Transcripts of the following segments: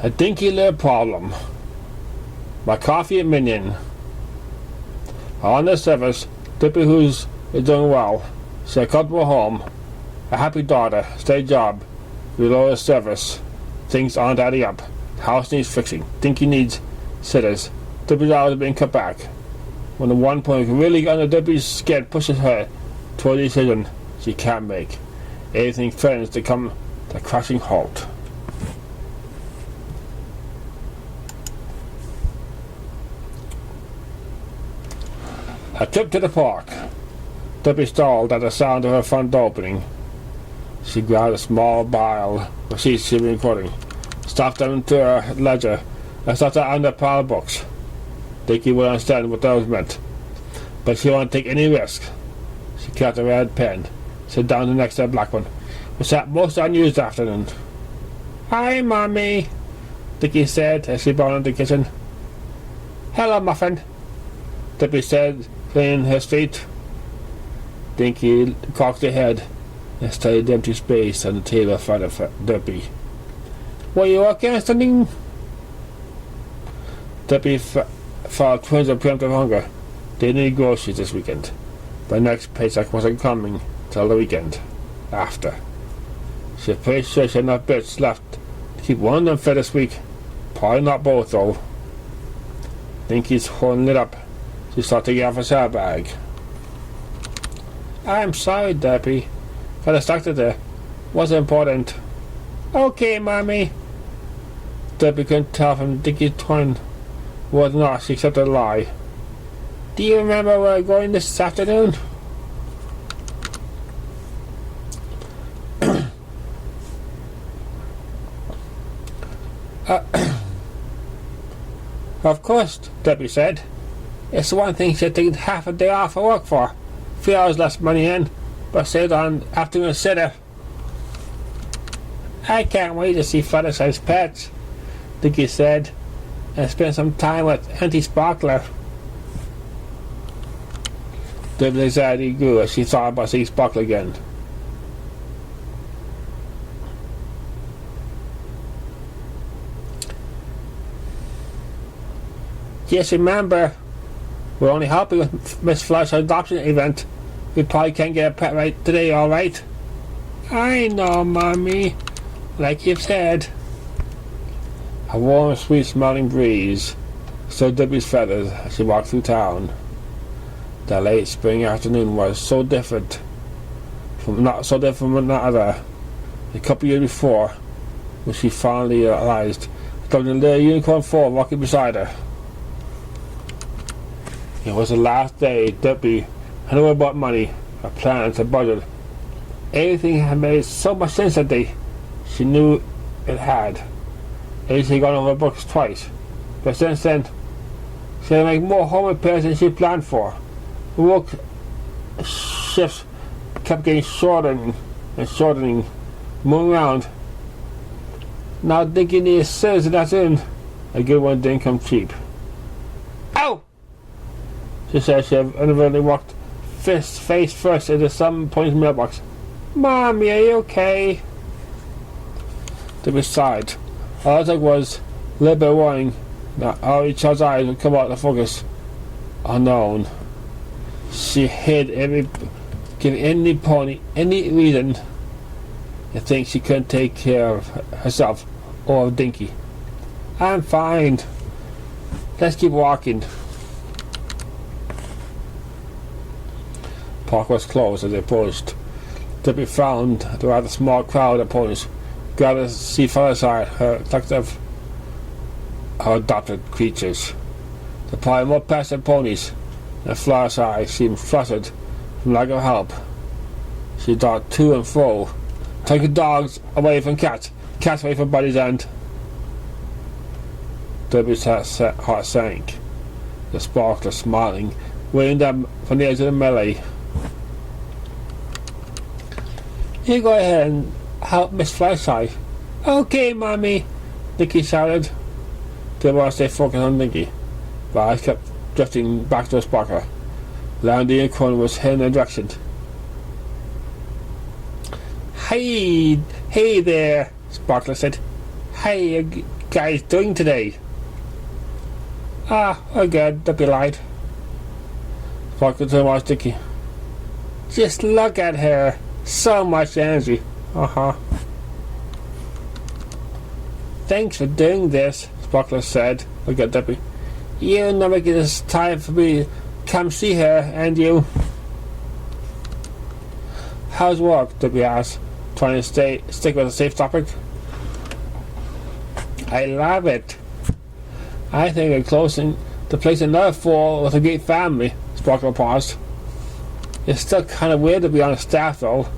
A dinky little problem. My coffee and minion. On the surface, Derpy Hooves is doing well. She has a comfortable home, a happy daughter, steady job. Below the surface, things aren't adding up. The house needs fixing. Dinky needs sitters. Derpy's hours are being cut back. When the one point really under Derpy's skin pushes her toward a decision she can't make, everything threatens to come to a crashing halt. A trip to the park. Derpy stalled at the sound of her front door opening. She grabbed a small pile of sheets she'd been recording, stuffed them into her ledger, and stuffed them under a pile of books. Dinky would understand what those meant, but she wouldn't take any risk. She cut a red pen, sat down next to a black one, and sat most unused afternoon. "Hi, Mommy," Dinky said as she brought into the kitchen. "Hello, Muffin," Derpy said, cleaning her feet. Dinky cocked her head and studied the empty space on the table in front of Derpy. "Were you working on something?" Derpy felt twinges of preemptive hunger. They needed groceries this weekend, but next paycheck wasn't coming till the weekend after. She was pretty sure she had enough bits left to keep one of them fed this week. Probably not both, though. Dinky's horn lit up. She started to get off her saddlebag. "I'm sorry, Derpy. Got distracted there. Wasn't important." "Okay, Mommy." Derpy couldn't tell from Dinky's tone whether or not she accepted a lie. "Do you remember where we're going this afternoon?" Of course, Derpy said. It's the one thing she'd taken half a day off of work for. 3 hours less money in, but saved on afternoon sitter. "I can't wait to see Fluttershy's pets," Dinky said, "and spend some time with Auntie Sparkler." Derpy's anxiety grew as she thought about seeing Sparkler again. "Just remember, we're only helping with Miss Fluttershy's adoption event. We probably can't get a pet right today, alright?" "I know, Mommy. Like you've said." A warm, sweet-smelling breeze stirred Derpy's feathers as she walked through town. The late spring afternoon was so different from another. A couple years before, when she finally realized there was a little unicorn form walking beside her. It was the last day Derpy had worried about money, her plans, her budget. Everything had made so much sense that day. She knew it had. She had gone over her books twice, but since then, she had to make more home repairs than she planned for. The work shifts kept getting shortening and shortening, moving around. Now Dinky needed scissors, and that's in. A good one didn't come cheap. "Ow!" she said. She inadvertently walked face first into some pointless mailbox. "Mommy, are you okay?" Derpy sighed. All it took was a little bit of warning that all each other's eyes would come out of focus. Unknown. She hid giving any pony any reason to think she couldn't take care of herself or of Dinky. "I'm fine. Let's keep walking." The park was closed as they approached. Derpy found the rather small crowd of ponies gathered to see Fluttershy, her collective, her adopted creatures. There were probably more pets than ponies, and Fluttershy seemed flustered from lack of help. She darted to and fro, taking dogs away from cats, cats away from buddies, and Derpy's heart sank. The Sparkler smiling, waving them from the edge of the melee. "You go ahead and help Miss Fluttershy." "Okay, Mommy," Dinky shouted. They wanted to stay focused on Dinky, but eyes kept drifting back to the Sparkler. Round the unicorn was heading in a direction. "Hey there," Sparkler said. How you guys doing today? Ah, we're good, Derpy lied. Sparkle to watch Dinky. Just look at her. So much energy. Thanks for doing this, Sparkler said. Look at Derpy. You never get this time for me to come see her, and you. How's work? Derpy asked, trying to stick with a safe topic. I love it. I think we're closing to place another fall with a great family. Sparkler paused. It's still kind of weird to be on a staff though.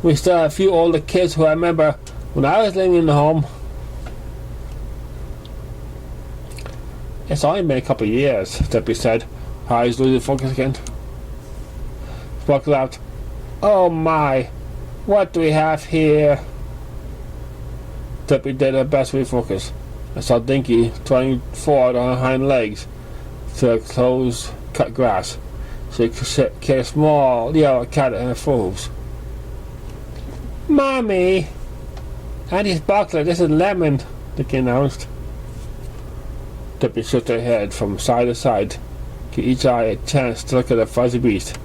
We still have a few older kids who I remember when I was living in the home. It's only been a couple of years, Derpy said, her eyes losing focus again. Sparkler laughed. Oh my, what do we have here? Derpy did her best to refocus. I saw Dinky turning forward on her hind legs through a closed cut grass. She carried a small yellow cat in her hooves. Mommy! Auntie Sparkler, this is Lemon, Dinky announced. Derpy shook her head from side to side, gave each eye a chance to look at the fuzzy beast.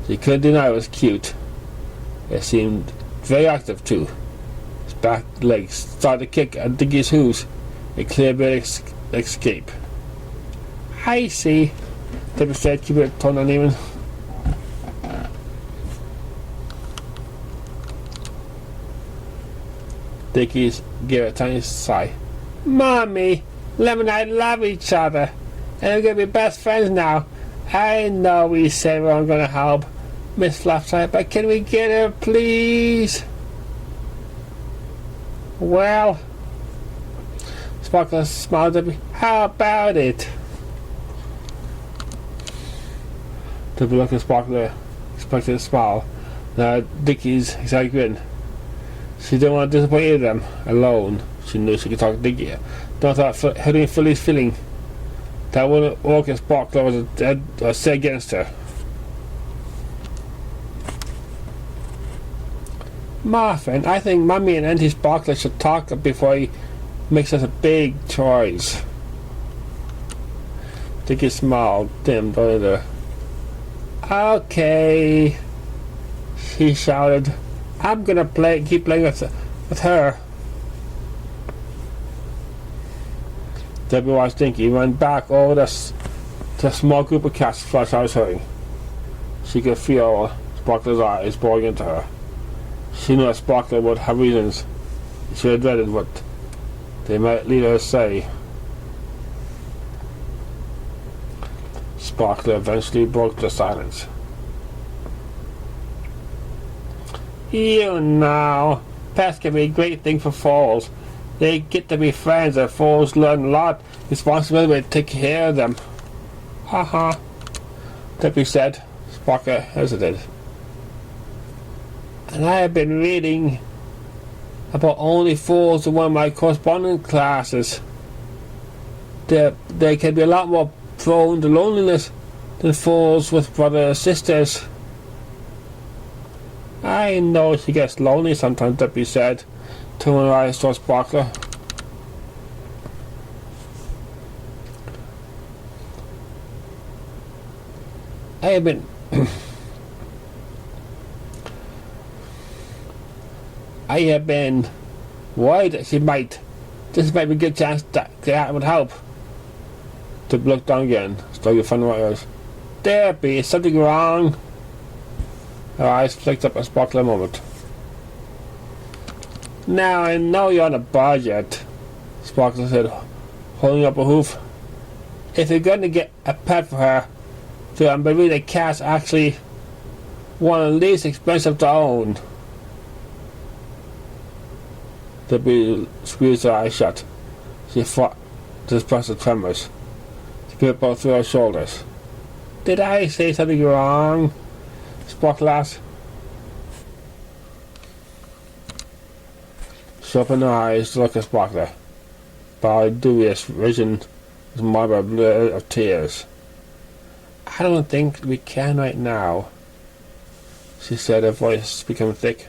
She couldn't deny it was cute. It seemed very active too. His back legs started to kick at Dinky's hooves. A clear bit escape. I see, Derpy said, keeping it tone uneven. Dinky gave a tiny sigh. Mommy, Lemon and I love each other, and we're gonna be best friends now. I know we said we weren't gonna help Miss Flapside, but can we get her, please? Well, Sparkler smiled at me. How about it? Derpy looked at Sparkler, expecting a smile. Now Dinky's excited grin. She didn't want to disappoint either of them. Alone, she knew she could talk to Dinky. Don't thought hurting Philly's feeling. That wouldn't work if Sparkler was set against her. Marvin, I think Mummy and Auntie Sparkler should talk before he makes us a big choice. Dinky smiled, dimmed under. Okay, she shouted. I'm gonna keep playing with her. Derpy watched Dinky run back over to a small group of cats Flash was hurting. She could feel Sparkler's eyes boring into her. She knew that Sparkler would have reasons. She had dreaded what they might lead her to say. Sparkler eventually broke the silence. You know, pets can be a great thing for foals. They get to be friends and foals learn a lot responsibility to take care of them. Derpy said. Sparkler hesitated. And I have been reading about only foals in one of my correspondence classes. They can be a lot more prone to loneliness than foals with brothers and sisters. I know she gets lonely sometimes, Derpy said, turning her eyes towards Sparkler. I have been worried that this might be a good chance that would help. To look down again, slowly finding my ears. Derpy, is something wrong? Her eyes flicked up at Sparkler a moment. Now I know you're on a budget, Sparkler said, holding up a hoof. If you're going to get a pet for her, I believe the cat's actually one of the least expensive to own. Derpy squeezed her eyes shut. She fought to suppress the tremors. She gripped both through her shoulders. Did I say something wrong? Sparkler asked. She opened her eyes to look at Sparkler, but her dubious vision was marred by a blur of tears. I don't think we can right now, she said, her voice becoming thick.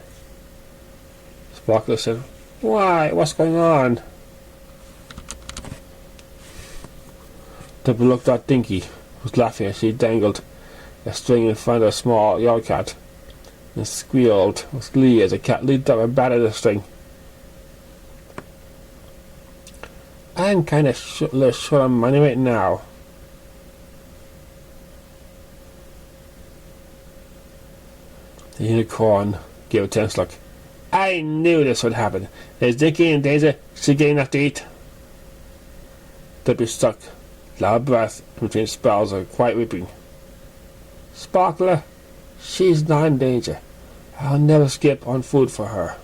Sparkler said, Why? What's going on? Derpy looked at Dinky, who was laughing as she dangled a string in front of a small yard cat, and squealed with glee as the cat leaped up and batted the string. I'm kind of short on money right now. The unicorn gave a tense look. I knew this would happen. There's Dinky and Daisy. She getting enough to eat. Derpy stuck loud breath in between spells of quiet weeping. Sparkler, she's not in danger. I'll never skip on food for her.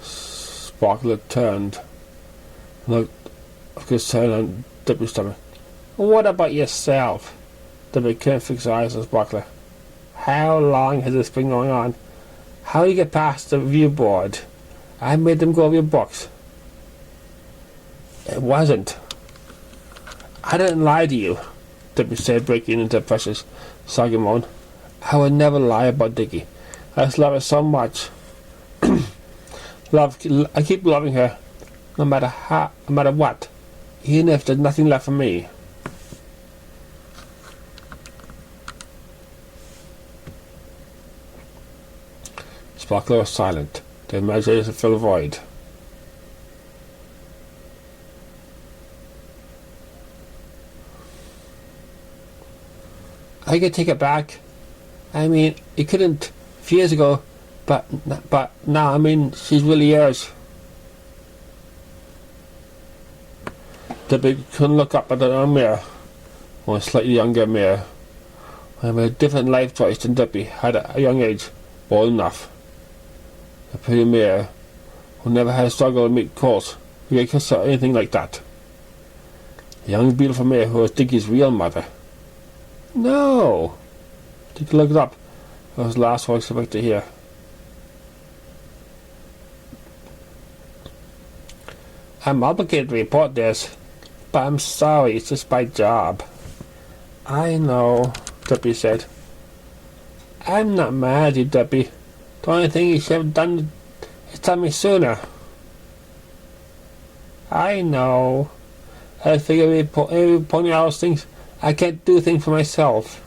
Sparkler turned and looked of concern on Derpy's stomach. What about yourself? Derpy couldn't fix his eyes on Sparkler. How long has this been going on? How do you get past the review board? I made them go over your books. It wasn't. I didn't lie to you, Derpy said, breaking into a precious soggy moan. I would never lie about Dinky. I just love her so much. I keep loving her, no matter what, even if there's nothing left for me. Sparkler was silent. The imagination filled a void. I could take it back. I mean, you couldn't a few years ago, but now, I mean, she's really yours. Derpy couldn't look up at her mirror, or a slightly younger mirror. I made a different life choice than Derpy had at a young age, old enough. A pretty mirror who never had a struggle to meet calls, who get kissed or anything like that. A young, beautiful mirror who was Dinky's real mother. No! Dinky looked up. That was the last voice he expected to hear. I'm obligated to report this, but I'm sorry, it's just my job. I know, Derpy said. I'm not mad at you, Derpy. The only thing you should have done is tell me sooner. I know. I figure if you pointing out those things, I can't do things for myself.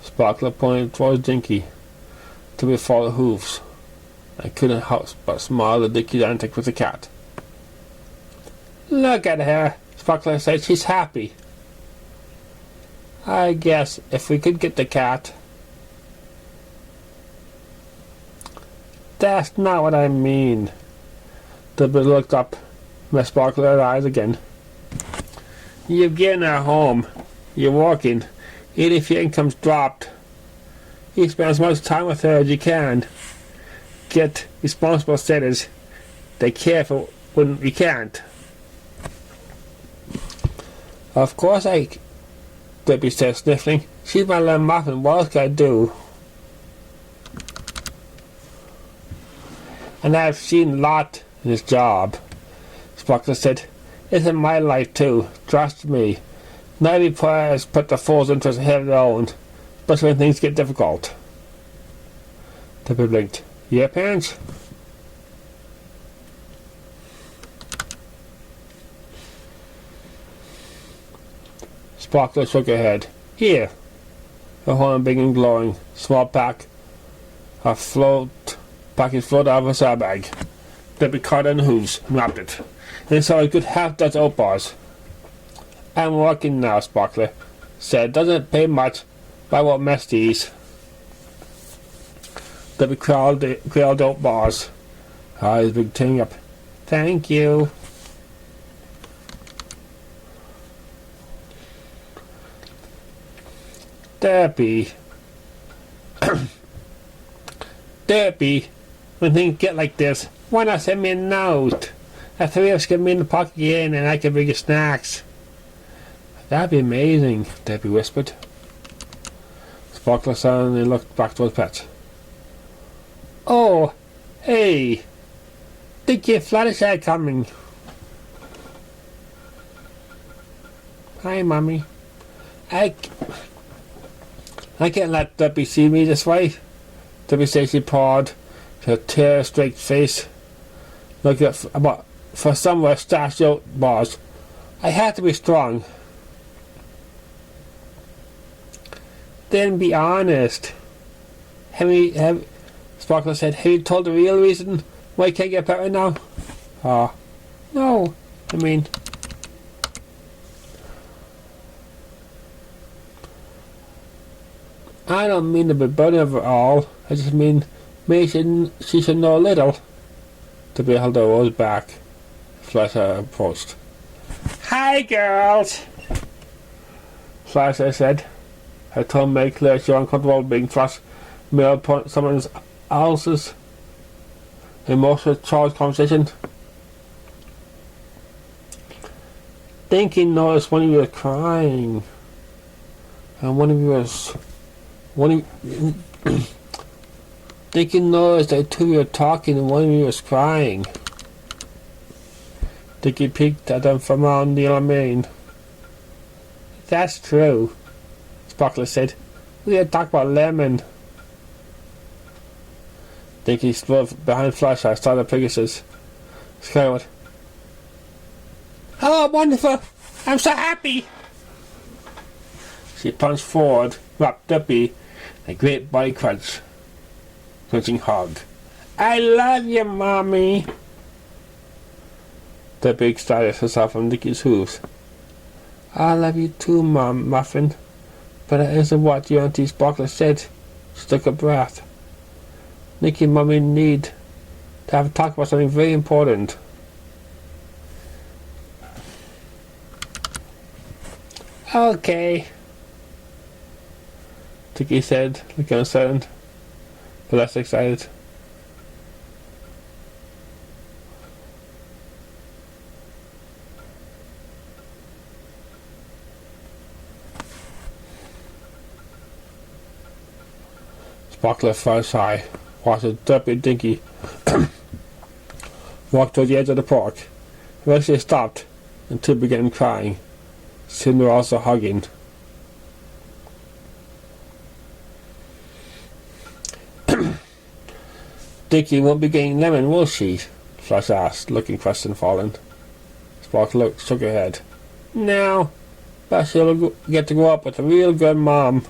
Sparkler pointed towards Dinky, to be Derpy Hooves. I couldn't help but smile at Dinky's antic with the cat. Look at her, Sparkler said. She's happy. I guess if we could get the cat. That's not what I mean. Derpy looked up, met Sparkler's eyes again. You're getting her home. You're working. Even if your income's dropped. You spend as much time with her as you can. Get responsible status. They care for when you can't. Of course Derpy said, sniffling. She's my little muffin. What else can I do? And I've seen a lot in this job. Sparkler said, it's in my life too. Trust me. Not every player has put the fool's interest ahead of their own, especially when things get difficult. Derpy blinked. Yeah, parents? Sparkler shook her head. Here. Her horn big and glowing. Small package floated out of her saddlebag. Derpy caught it in hooves and wrapped it. And saw a good half-dozen oat bars. I'm working now, Sparkler said. Doesn't pay much, but I won't mess these. Derpy growled oat bars. Eyes big tearing up. Thank you. Derpy. Derpy, when things get like this, why not send me a note? The three of us get me in the pocket again and I can bring you snacks. That'd be amazing, Derpy whispered. Sparkler suddenly looked back towards Pet. Oh, hey, Dinky and Fluttershy coming. Hi, Mummy. I can't let Derpy see me this way. Derpy says she pawed her tear-streaked face, looking for somewhere stashed out bars. I had to be strong. Then be honest. Sparkler said, have you told the real reason why I can't get better now? No. I mean, I don't mean to be burden of it all. I just mean maybe she should know a little. To be held her rose back. Flasher approached. Hi, girls! Flasher said. Her tone made clear she was uncomfortable being thrust upon someone else's emotional charged conversation. Dinky noticed one of you was crying. And one of you was... Dinky noticed that two of you were talking and one of you was crying. Dinky peeked at them from around the lane. That's true, Sparkler said. We had talked about Lemon. Dinky stood behind Flashlight, started Pegasus. Skyward. Oh, wonderful! I'm so happy! She punched forward, wrapped Derpy, a great body crunching hug. I love you, Mommy! Derpy excited herself from Dinky's hooves. I love you too, Mom, Muffin. But it isn't what your Auntie Sparkler said. She took a breath. Dinky and Mommy need to have a talk about something very important. Okay, Dinky said, looking uncertain, but less excited. Sparkler flushed high, watching Derpy and Dinky walk toward the edge of the park. Eventually they stopped, and two began crying. Soon they were also hugging. Dinky won't be getting Lemon, will she? Flash asked, looking crestfallen. Sparkler shook her head. No, but she'll get to grow up with a real good mom.